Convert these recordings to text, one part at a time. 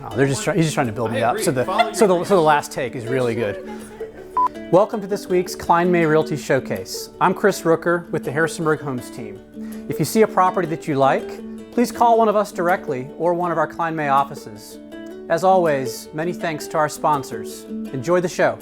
He's just trying to build me up. So the last take is really good. Welcome to this week's Kline May Realty Showcase. I'm Chris Rooker with the Harrisonburg Homes Team. If you see a property that you like, please call one of us directly or one of our Kline May offices. As always, many thanks to our sponsors. Enjoy the show.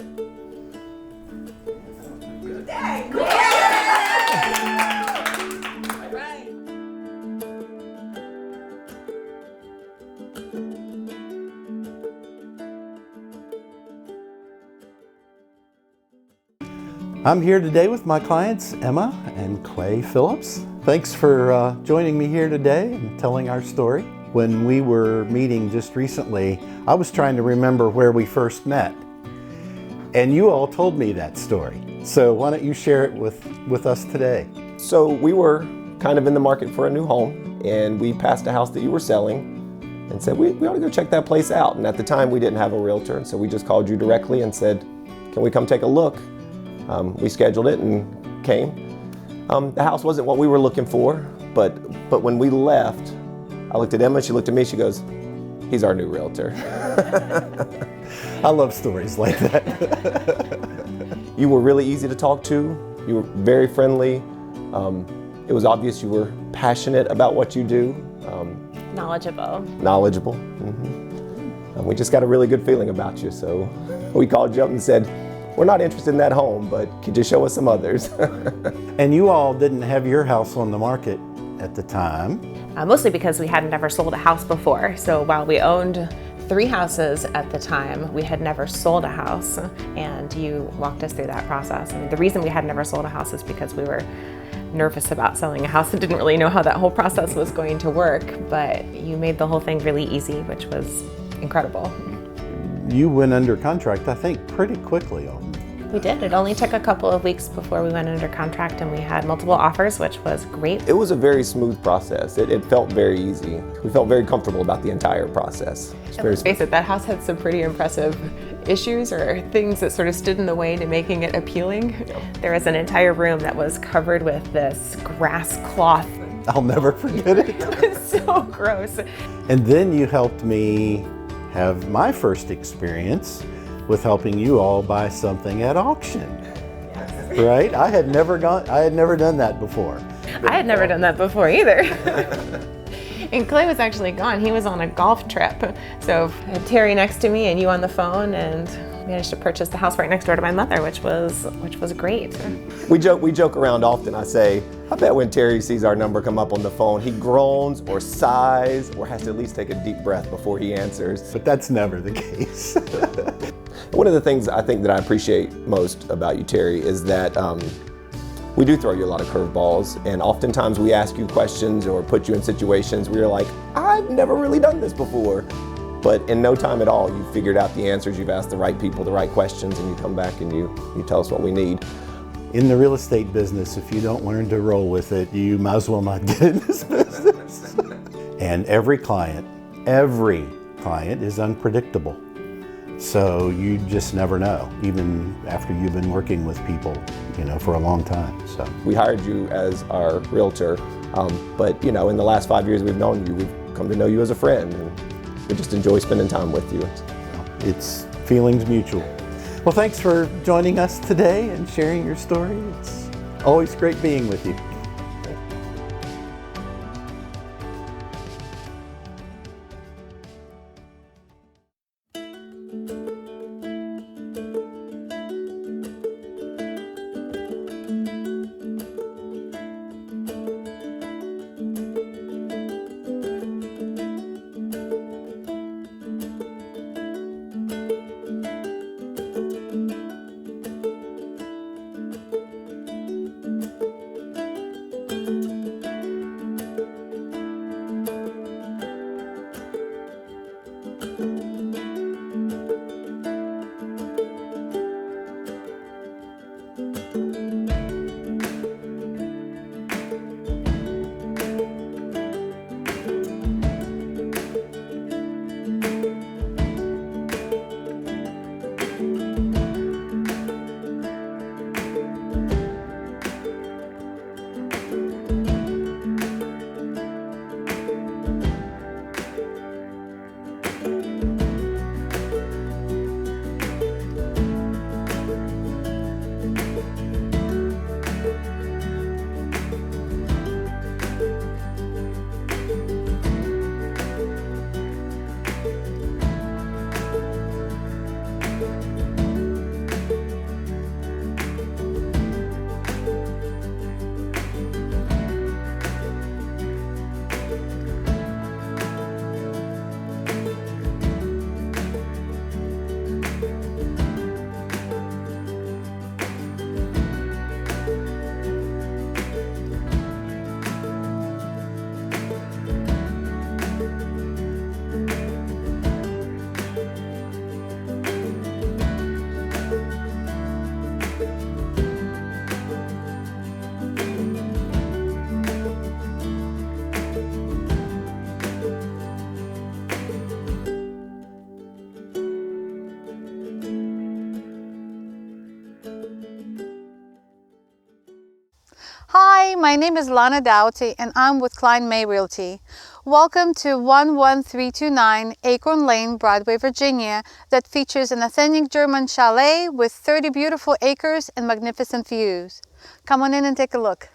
I'm here today with my clients, Emma and Clay Phillips. Thanks for joining me here today and telling our story. When we were meeting just recently, I was trying to remember where we first met. And you all told me that story. So why don't you share it with us today? So we were kind of in the market for a new home, and we passed a house that you were selling and said, we ought to go check that place out. And at the time we didn't have a realtor, and so we just called you directly and said, can we come take a look? We scheduled it and came. The house wasn't what we were looking for, but when we left, I looked at Emma, she looked at me, she goes, he's our new realtor. I love stories like that. You were really easy to talk to. You were very friendly. It was obvious you were passionate about what you do. Knowledgeable. Knowledgeable. Mm-hmm. We just got a really good feeling about you, so we called you up and said, we're not interested in that home, but could you show us some others? And you all didn't have your house on the market at the time. Mostly because we had never sold a house before. So while we owned 3 houses at the time, we had never sold a house, and you walked us through that process. And the reason we had never sold a house is because we were nervous about selling a house and didn't really know how that whole process was going to work, but you made the whole thing really easy, which was incredible. You went under contract, I think, pretty quickly on me. We did. It only took a couple of weeks before we went under contract, and we had multiple offers, which was great. It was a very smooth process. It felt very easy. We felt very comfortable about the entire process. Let's face it, that house had some pretty impressive issues or things that sort of stood in the way to making it appealing. Yeah. There was an entire room that was covered with this grass cloth. I'll never forget it. It was so gross. And then you helped me have my first experience with helping you all buy something at auction. Yes. Right? I had never done that before. I had never done that before either. And Clay was actually gone. He was on a golf trip. So I had Terry next to me and you on the phone, and managed to purchase the house right next door to my mother, which was great. We joke around often. I say, I bet when Terry sees our number come up on the phone, he groans or sighs or has to at least take a deep breath before he answers. But that's never the case. One of the things I think that I appreciate most about you, Terry, is that we do throw you a lot of curveballs, and oftentimes we ask you questions or put you in situations where you're like, I've never really done this before. But in no time at all, you've figured out the answers, you've asked the right people the right questions, and you come back and you tell us what we need. In the real estate business, if you don't learn to roll with it, you might as well not get in this business. And every client is unpredictable. So you just never know, even after you've been working with people, for a long time. So we hired you as our realtor, but in the last 5 years we've known you, we've come to know you as a friend, and we just enjoy spending time with you. It's feelings mutual. Well, thanks for joining us today and sharing your story. It's always great being with you. Hi, my name is Lana Doughty and I'm with Kline May Realty. Welcome to 11329 Acorn Lane, Broadway, Virginia, that features an authentic German chalet with 30 beautiful acres and magnificent views. Come on in and take a look.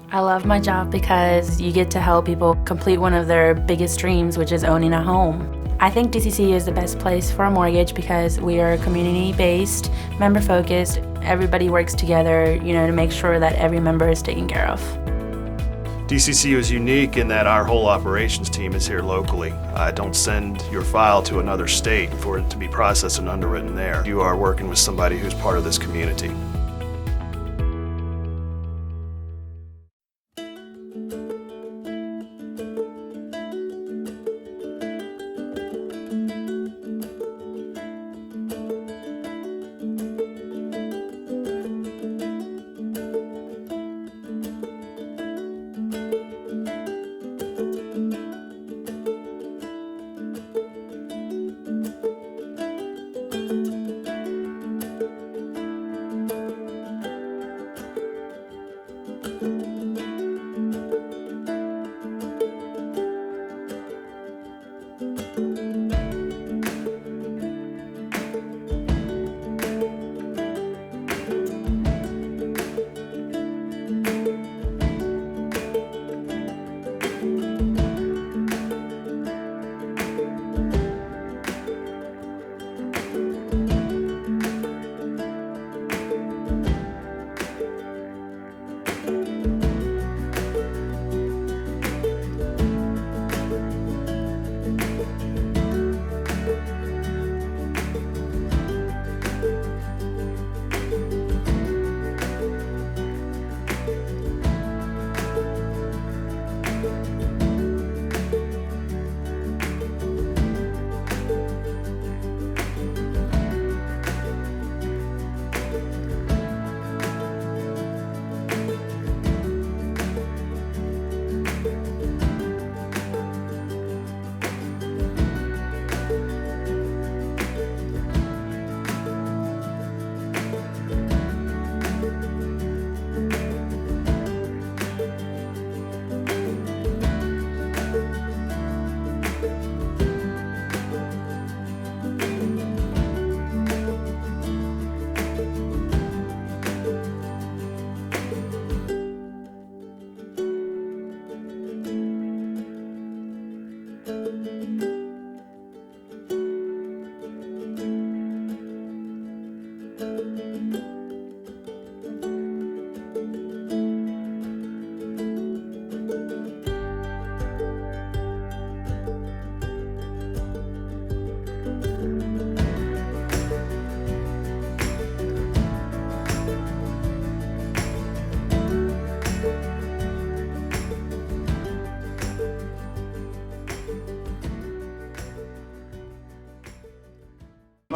I love my job because you get to help people complete one of their biggest dreams, which is owning a home. I think DCC is the best place for a mortgage because we are community-based, member-focused. Everybody works together, to make sure that every member is taken care of. DCC is unique in that our whole operations team is here locally. Don't send your file to another state for it to be processed and underwritten there. You are working with somebody who's part of this community.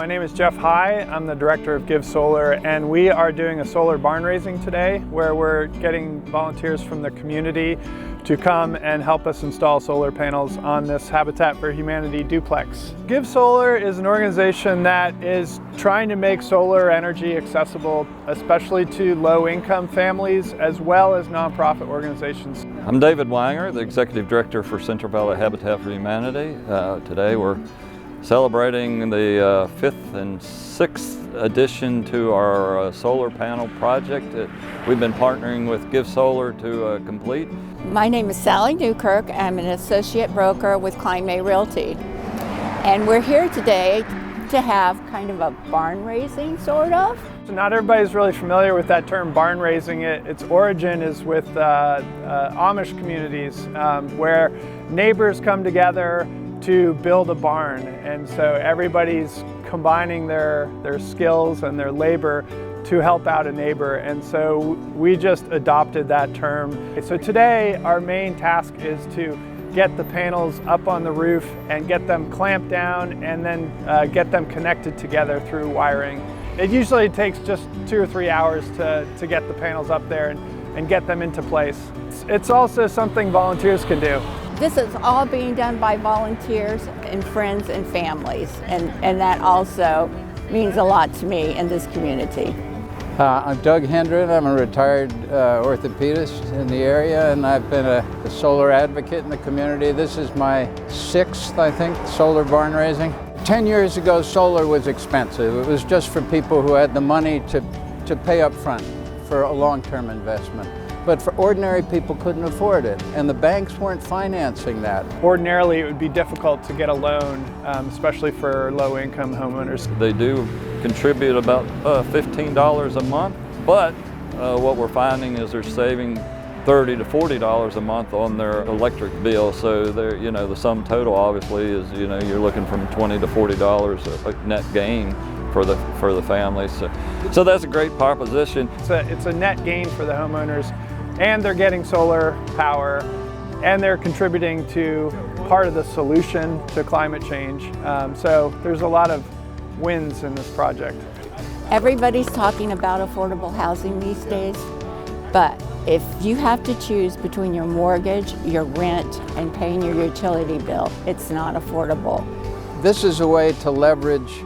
My name is Jeff High. I'm the director of Give Solar, and we are doing a solar barn raising today where we're getting volunteers from the community to come and help us install solar panels on this Habitat for Humanity duplex. Give Solar is an organization that is trying to make solar energy accessible, especially to low-income families as well as nonprofit organizations. I'm David Wanger, the Executive Director for Central Valley Habitat for Humanity. Today we're celebrating the 5th and 6th addition to our solar panel project that we've been partnering with Give Solar to complete. My name is Sally Newkirk. I'm an associate broker with Kline May Realty. And we're here today to have kind of a barn raising, sort of. So not everybody's really familiar with that term barn raising. Its origin is with Amish communities where neighbors come together to build a barn, and so everybody's combining their skills and their labor to help out a neighbor, and so we just adopted that term. So today our main task is to get the panels up on the roof and get them clamped down and then get them connected together through wiring. It usually takes just 2 or 3 hours to get the panels up there and get them into place. It's also something volunteers can do. This is all being done by volunteers and friends and families, and that also means a lot to me in this community. I'm Doug Hendren. I'm a retired orthopedist in the area, and I've been a solar advocate in the community. This is my 6th, I think, solar barn raising. 10 years ago, solar was expensive. It was just for people who had the money to pay up front for a long-term investment. But for ordinary people couldn't afford it, and the banks weren't financing that. Ordinarily, it would be difficult to get a loan, especially for low-income homeowners. They do contribute about $15 a month, but what we're finding is they're saving $30 to $40 a month on their electric bill. So they're, the sum total obviously is, you're looking from $20 to $40 a net gain for the family. So that's a great proposition. It's a net gain for the homeowners, and they're getting solar power, and they're contributing to part of the solution to climate change. So there's a lot of wins in this project. Everybody's talking about affordable housing these days, but if you have to choose between your mortgage, your rent, and paying your utility bill, it's not affordable. This is a way to leverage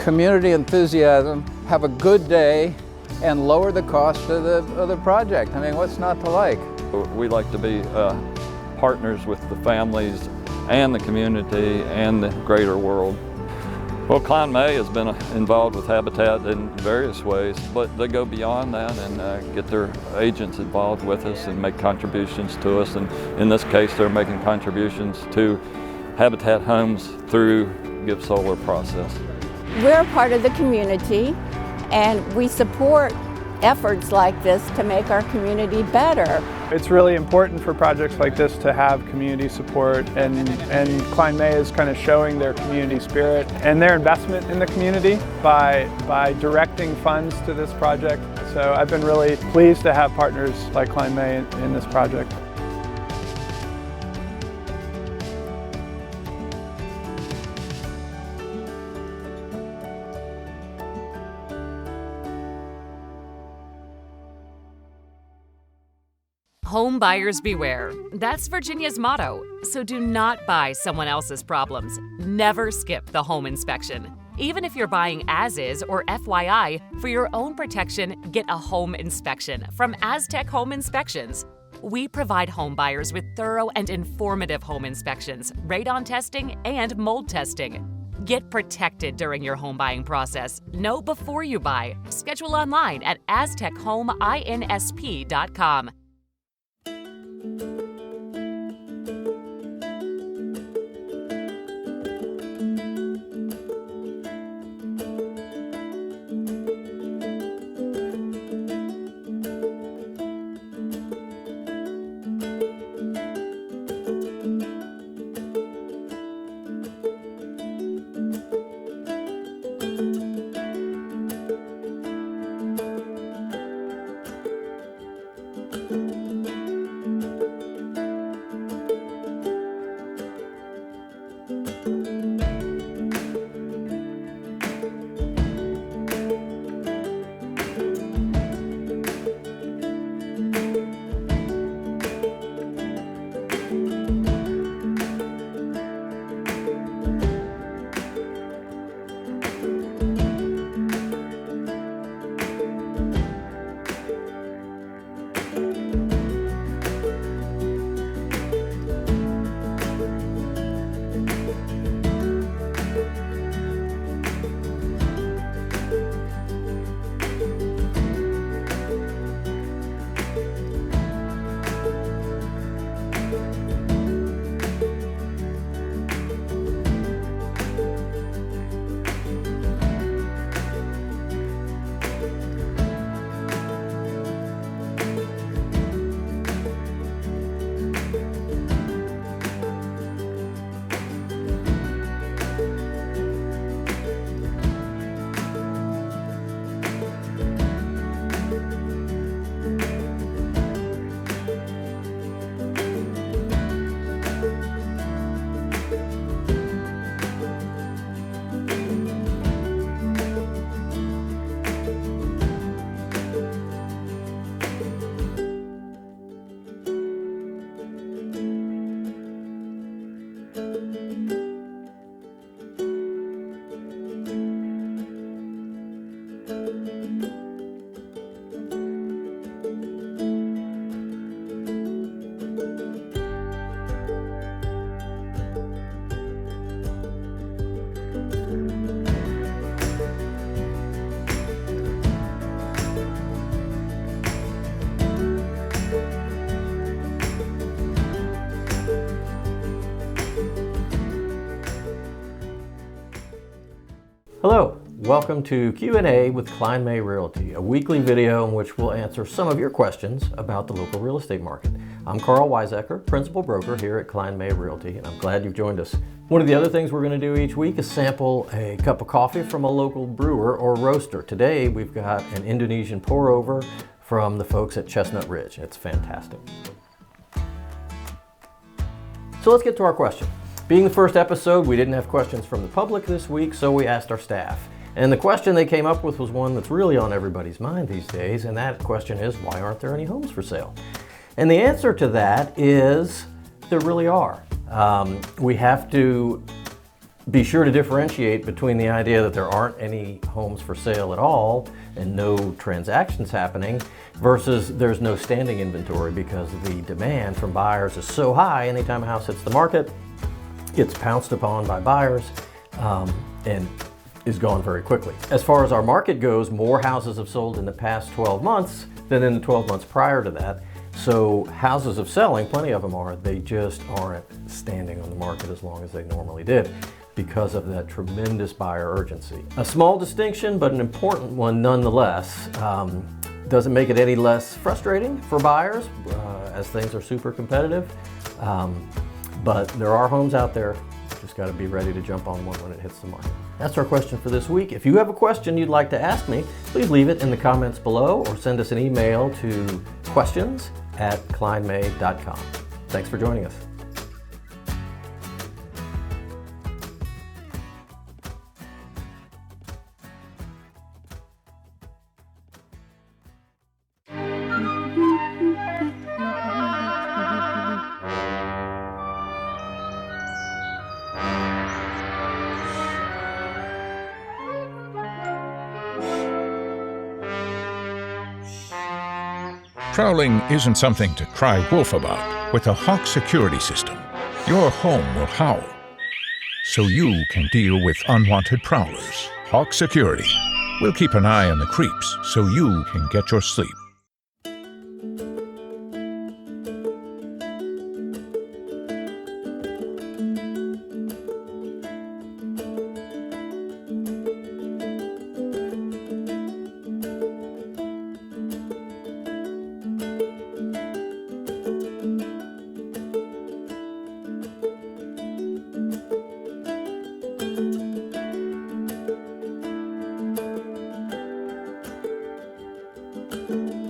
community enthusiasm, have a good day, and lower the cost of the project. I mean, what's not to like? We like to be partners with the families and the community and the greater world. Well, Kline May has been involved with Habitat in various ways, but they go beyond that and get their agents involved with us and make contributions to us. And in this case, they're making contributions to Habitat Homes through Give Solar process. We're a part of the community, and we support efforts like this to make our community better. It's really important for projects like this to have community support, and Kline May is kind of showing their community spirit and their investment in the community by directing funds to this project. So I've been really pleased to have partners like Kline May in this project. Home buyers beware. That's Virginia's motto. So do not buy someone else's problems. Never skip the home inspection. Even if you're buying as is or FYI, for your own protection, get a home inspection from Aztec Home Inspections. We provide home buyers with thorough and informative home inspections, radon testing, and mold testing. Get protected during your home buying process. Know before you buy. Schedule online at aztechomeInsp.com. Hello, welcome to Q&A with Kline May Realty, a weekly video in which we'll answer some of your questions about the local real estate market. I'm Karl Waizecker, Principal Broker here at Kline May Realty, and I'm glad you've joined us. One of the other things we're going to do each week is sample a cup of coffee from a local brewer or roaster. Today we've got an Indonesian pour-over from the folks at Chestnut Ridge. It's fantastic. So let's get to our question. Being the first episode, we didn't have questions from the public this week, so we asked our staff. And the question they came up with was one that's really on everybody's mind these days, and that question is, why aren't there any homes for sale? And the answer to that is, there really are. We have to be sure to differentiate between the idea that there aren't any homes for sale at all and no transactions happening versus there's no standing inventory because the demand from buyers is so high. Anytime a house hits the market, it's pounced upon by buyers and is gone very quickly. As far as our market goes, more houses have sold in the past 12 months than in the 12 months prior to that. So houses are selling, plenty of them are, they just aren't standing on the market as long as they normally did because of that tremendous buyer urgency. A small distinction, but an important one nonetheless. Doesn't make it any less frustrating for buyers as things are super competitive. But there are homes out there, just got to be ready to jump on one when it hits the market. That's our question for this week. If you have a question you'd like to ask me, please leave it in the comments below or send us an email to questions@klinemay.com. Thanks for joining us. Prowling isn't something to cry wolf about. With a Houff security system, your home will howl, so you can deal with unwanted prowlers. Houff Security will keep an eye on the creeps, so you can get your sleep. Thank you.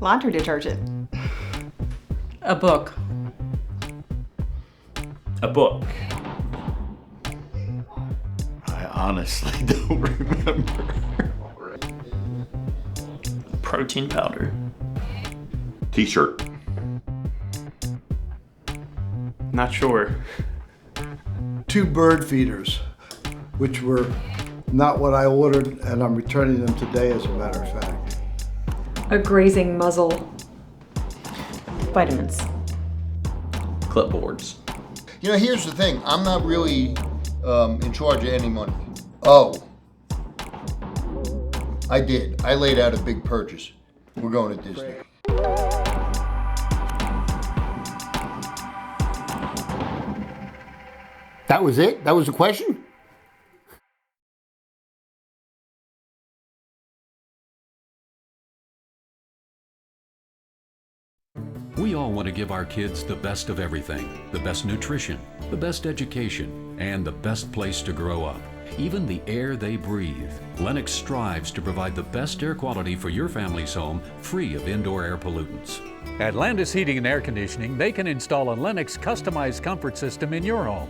Laundry detergent. A book. A book. I honestly don't remember. Protein powder. T-shirt. Not sure. 2 bird feeders, which were not what I ordered, and I'm returning them today as a matter of fact. A grazing muzzle. Vitamins. Clipboards. You know, here's the thing. I'm not really in charge of any money. Oh, I did. I laid out a big purchase. We're going to Disney. That was it? That was the question? We all want to give our kids the best of everything, the best nutrition, the best education, and the best place to grow up. Even the air they breathe. Lennox strives to provide the best air quality for your family's home, free of indoor air pollutants. At Landis Heating and Air Conditioning, they can install a Lennox customized comfort system in your home.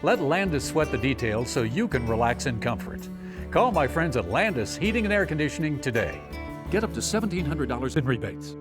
Let Landis sweat the details so you can relax in comfort. Call my friends at Landis Heating and Air Conditioning today. Get up to $1,700 in rebates.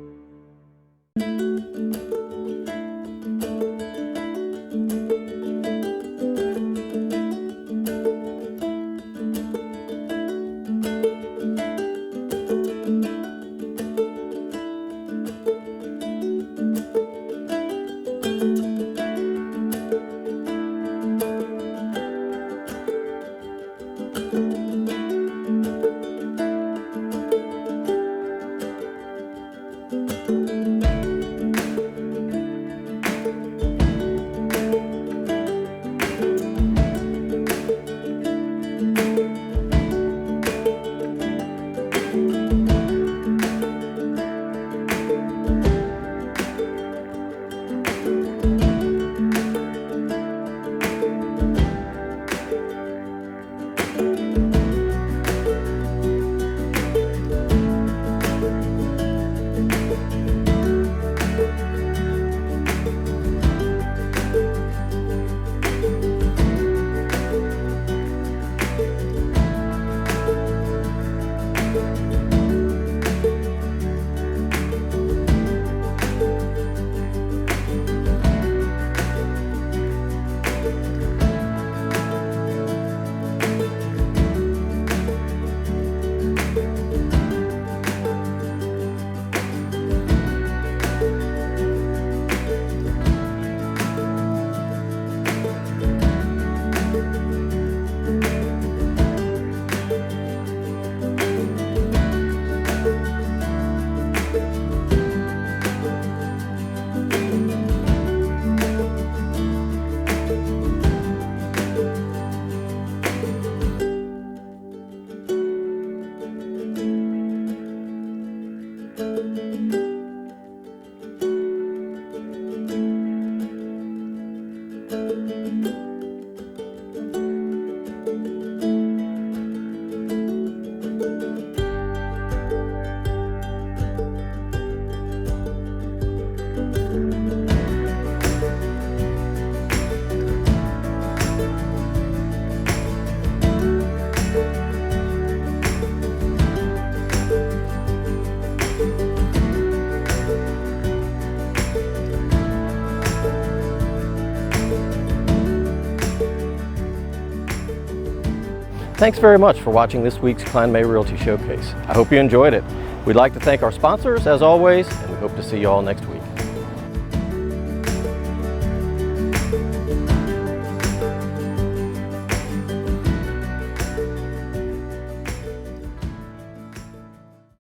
Thanks very much for watching this week's Kline May Realty Showcase. I hope you enjoyed it. We'd like to thank our sponsors, as always, and we hope to see you all next week.